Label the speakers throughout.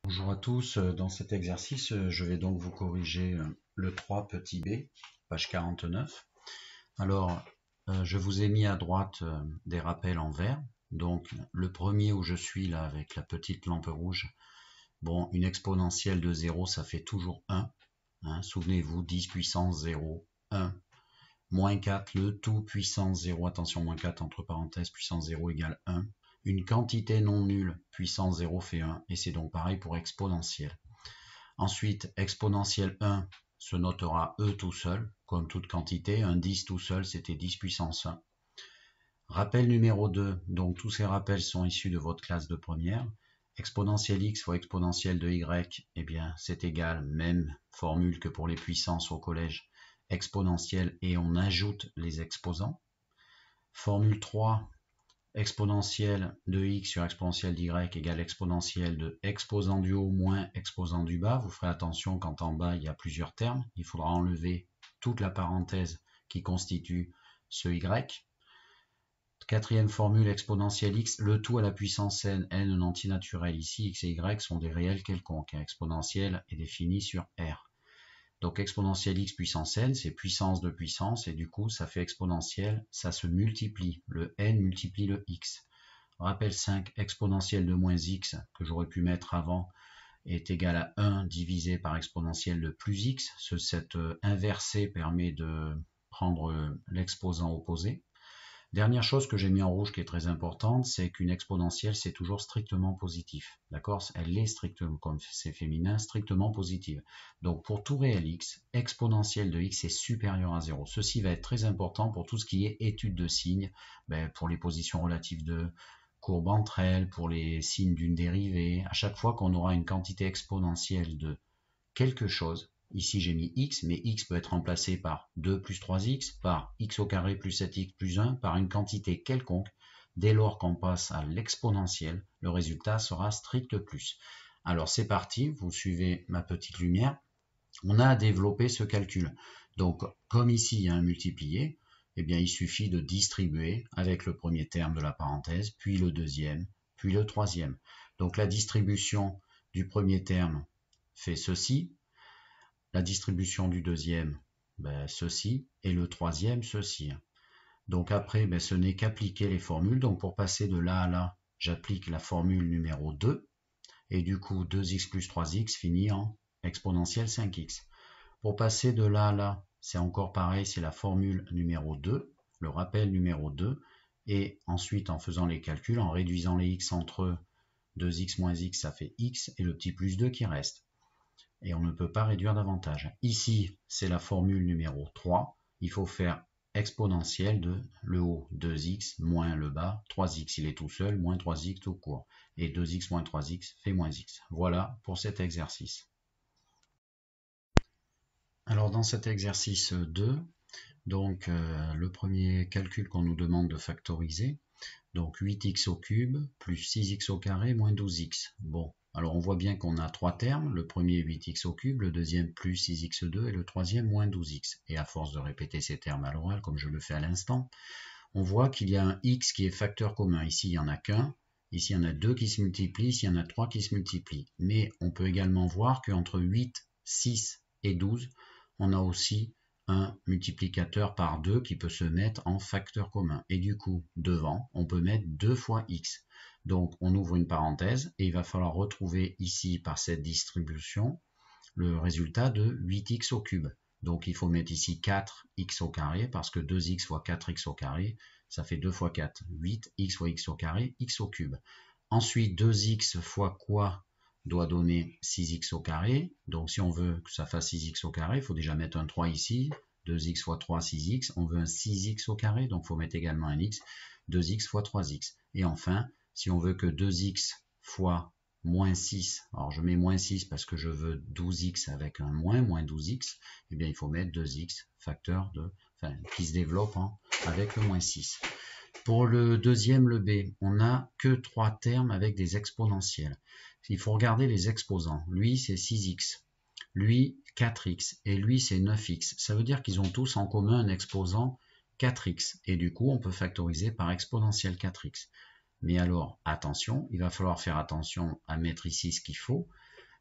Speaker 1: Bonjour à tous, dans cet exercice, je vais donc vous corriger le 3 petit b, page 49. Alors, je vous ai mis à droite des rappels en vert. Donc, le premier où je suis là avec la petite lampe rouge, bon, une exponentielle de 0, ça fait toujours 1. Hein, souvenez-vous, 10 puissance 0, 1. Moins 4, le tout puissance 0, attention, moins 4 entre parenthèses, puissance 0 égale 1. Une quantité non nulle, puissance 0 fait 1, et c'est donc pareil pour exponentielle. Ensuite, exponentielle 1 se notera E tout seul, comme toute quantité. Un 10 tout seul, c'était 10 puissance 1. Rappel numéro 2, donc tous ces rappels sont issus de votre classe de première. Exponentielle x fois exponentielle de y, eh bien c'est égal, même formule que pour les puissances au collège, exponentielle, et on ajoute les exposants. Formule 3, exponentielle de x sur exponentielle d'y égale exponentielle de exposant du haut moins exposant du bas. Vous ferez attention quand en bas il y a plusieurs termes. Il faudra enlever toute la parenthèse qui constitue ce y. Quatrième formule, exponentielle x, le tout à la puissance n, un antinaturel. Ici, x et y sont des réels quelconques. Exponentielle est définie sur R. Donc exponentielle x puissance n, c'est puissance de puissance, et du coup ça fait exponentielle, ça se multiplie. Le n multiplie le x. Rappel 5, exponentielle de moins x, que j'aurais pu mettre avant, est égal à 1 divisé par exponentielle de plus x. Cette inversée permet de prendre l'exposant opposé. Dernière chose que j'ai mis en rouge qui est très importante, c'est qu'une exponentielle, c'est toujours strictement positif. D'accord? Elle est strictement, comme c'est féminin, strictement positive. Donc pour tout réel x, exponentielle de x est supérieure à 0. Ceci va être très important pour tout ce qui est étude de signes, pour les positions relatives de courbes entre elles, pour les signes d'une dérivée. À chaque fois qu'on aura une quantité exponentielle de quelque chose, ici j'ai mis x, mais x peut être remplacé par 2 plus 3x, par x au carré plus 7x plus 1, par une quantité quelconque. Dès lors qu'on passe à l'exponentielle, le résultat sera strict plus. Alors c'est parti, vous suivez ma petite lumière. On a à développer ce calcul. Donc comme ici il y a un multiplié, eh bien il suffit de distribuer avec le premier terme de la parenthèse, puis le deuxième, puis le troisième. Donc la distribution du premier terme fait ceci, la distribution du deuxième, ceci, et le troisième, ceci. Donc après, ce n'est qu'appliquer les formules. Donc pour passer de là à là, j'applique la formule numéro 2, et du coup 2x plus 3x finit en exponentielle 5x. Pour passer de là à là, c'est encore pareil, c'est la formule numéro 2, le rappel numéro 2, et ensuite en faisant les calculs, en réduisant les x entre eux, 2x moins x, ça fait x, et le petit plus 2 qui reste. Et on ne peut pas réduire davantage. Ici, c'est la formule numéro 3. Il faut faire exponentielle de le haut 2x moins le bas 3x, il est tout seul, moins 3x tout court. Et 2x moins 3x fait moins x. Voilà pour cet exercice. Alors dans cet exercice 2, donc le premier calcul qu'on nous demande de factoriser, donc 8x au cube plus 6x au carré moins 12x. Bon, alors on voit bien qu'on a trois termes, le premier 8x au cube, le deuxième plus 6x2 et le troisième moins 12x. Et à force de répéter ces termes à l'oral, comme je le fais à l'instant, on voit qu'il y a un x qui est facteur commun. Ici, il n'y en a qu'un, ici, il y en a deux qui se multiplient, ici, il y en a trois qui se multiplient. Mais on peut également voir qu'entre 8, 6 et 12, on a aussi un multiplicateur par 2 qui peut se mettre en facteur commun. Et du coup, devant, on peut mettre 2 fois x. Donc, on ouvre une parenthèse et il va falloir retrouver ici, par cette distribution, le résultat de 8x au cube. Donc, il faut mettre ici 4x au carré parce que 2x fois 4x au carré, ça fait 2 fois 4, 8x fois x au carré, x au cube. Ensuite, 2x fois quoi doit donner 6x au carré. Donc si on veut que ça fasse 6x au carré, il faut déjà mettre un 3 ici. 2x fois 3, 6x. On veut un 6x au carré, donc il faut mettre également un x. 2x fois 3x. Et enfin, si on veut que 2x fois moins 6, alors je mets moins 6 parce que je veux 12x avec un moins 12x, eh bien il faut mettre 2x, facteur qui se développe avec le moins 6. Pour le deuxième, le b, on n'a que trois termes avec des exponentielles. Il faut regarder les exposants. Lui, c'est 6x. Lui, 4x. Et lui, c'est 9x. Ça veut dire qu'ils ont tous en commun un exposant 4x. Et du coup, on peut factoriser par exponentielle 4x. Mais alors, attention, il va falloir faire attention à mettre ici ce qu'il faut.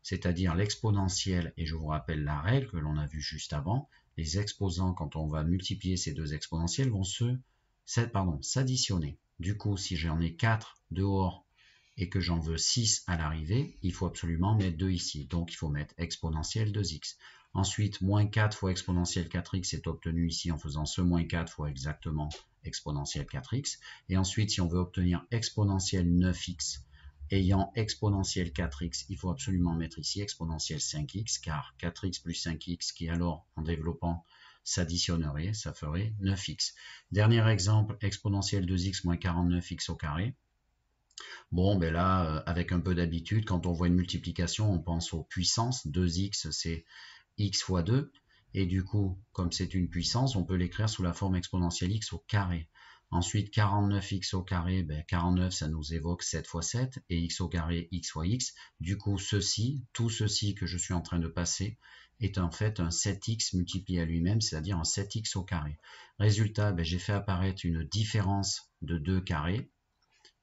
Speaker 1: c'est-à-dire l'exponentielle, et je vous rappelle la règle que l'on a vue juste avant, les exposants, quand on va multiplier ces deux exponentielles, vont s'additionner. Du coup, si j'en ai 4 dehors et que j'en veux 6 à l'arrivée, il faut absolument mettre 2 ici. Donc il faut mettre exponentielle 2x. Ensuite, moins 4 fois exponentielle 4x est obtenu ici en faisant ce moins 4 fois exactement exponentielle 4x. Et ensuite, si on veut obtenir exponentielle 9x ayant exponentielle 4x, il faut absolument mettre ici exponentielle 5x, car 4x plus 5x qui alors, en développant, s'additionnerait, ça ferait 9x. Dernier exemple, exponentielle 2x moins 49x au carré. Bon, ben là, avec un peu d'habitude, quand on voit une multiplication, on pense aux puissances. 2x, c'est x fois 2. Et du coup, comme c'est une puissance, on peut l'écrire sous la forme exponentielle x au carré. Ensuite, 49x au carré, ben 49, ça nous évoque 7 fois 7. Et x au carré, x fois x. Du coup, tout ceci que je suis en train de passer, est en fait un 7x multiplié à lui-même, c'est-à-dire un 7x au carré. Résultat, ben, j'ai fait apparaître une différence de 2 carrés.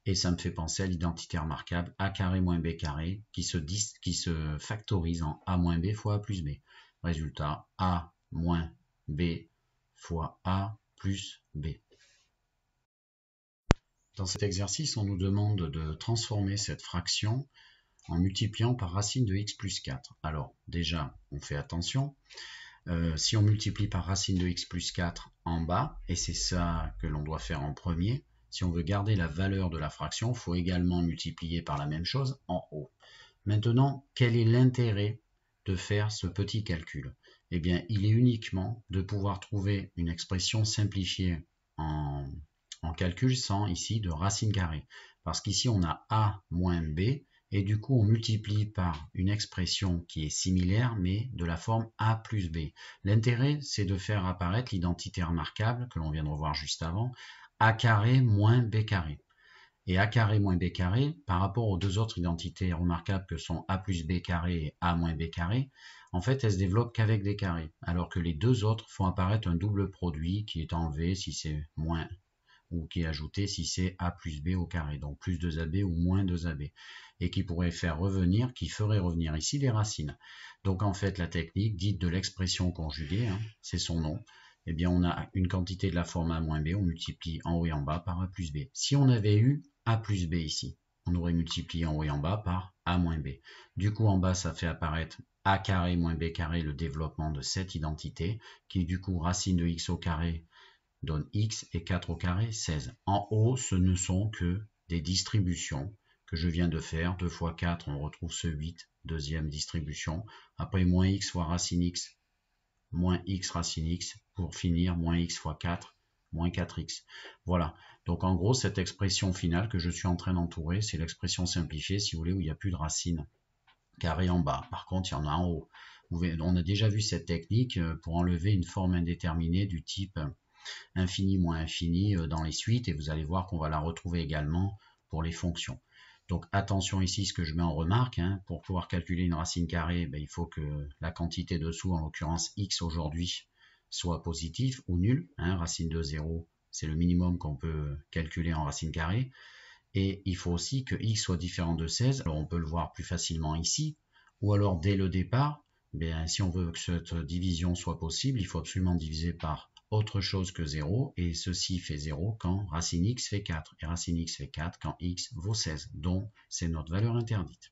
Speaker 1: Et ça me fait penser à l'identité remarquable a carré moins b carré qui se factorise en a moins b fois a plus b. Résultat, a moins b fois a plus b. Dans cet exercice, on nous demande de transformer cette fraction en multipliant par racine de x plus 4. Alors déjà, on fait attention. Si on multiplie par racine de x plus 4 en bas, et c'est ça que l'on doit faire en premier, si on veut garder la valeur de la fraction, il faut également multiplier par la même chose en haut. Maintenant, quel est l'intérêt de faire ce petit calcul? Eh bien, il est uniquement de pouvoir trouver une expression simplifiée en calcul sans ici de racine carrée. Parce qu'ici, on a a moins b, et du coup, on multiplie par une expression qui est similaire, mais de la forme a plus b. L'intérêt, c'est de faire apparaître l'identité remarquable que l'on vient de revoir juste avant, a carré moins b carré. Et a carré moins b carré, par rapport aux deux autres identités remarquables que sont a plus b carré et a moins b carré, en fait, elles se développent qu'avec des carrés, alors que les deux autres font apparaître un double produit qui est enlevé si c'est moins, ou qui est ajouté si c'est a plus b au carré, donc plus 2ab ou moins 2ab, et qui pourrait faire revenir, qui ferait revenir ici les racines. Donc en fait, la technique dite de l'expression conjuguée, hein, c'est son nom, eh bien on a une quantité de la forme a moins b, on multiplie en haut et en bas par a plus b. Si on avait eu a plus b ici, on aurait multiplié en haut et en bas par a moins b. Du coup, en bas, ça fait apparaître a carré moins b carré, le développement de cette identité, qui du coup, racine de x au carré donne x et 4 au carré, 16. En haut, ce ne sont que des distributions que je viens de faire. 2 fois 4, on retrouve ce 8, deuxième distribution. Après, moins x fois racine x, moins x racine x, pour finir, moins x fois 4, moins 4x. Voilà. Donc en gros, cette expression finale que je suis en train d'entourer, c'est l'expression simplifiée, si vous voulez, où il n'y a plus de racine carrée en bas. Par contre, il y en a en haut. On a déjà vu cette technique pour enlever une forme indéterminée du type infini moins infini dans les suites, et vous allez voir qu'on va la retrouver également pour les fonctions. Donc attention ici, ce que je mets en remarque, hein, pour pouvoir calculer une racine carrée, ben, il faut que la quantité dessous, en l'occurrence x aujourd'hui, soit positive ou nulle. Hein, racine de 0, c'est le minimum qu'on peut calculer en racine carrée. Et il faut aussi que x soit différent de 16. Alors on peut le voir plus facilement ici, ou alors dès le départ, ben, si on veut que cette division soit possible, il faut absolument diviser par autre chose que 0, et ceci fait 0 quand racine x fait 4, et racine x fait 4 quand x vaut 16, donc c'est notre valeur interdite.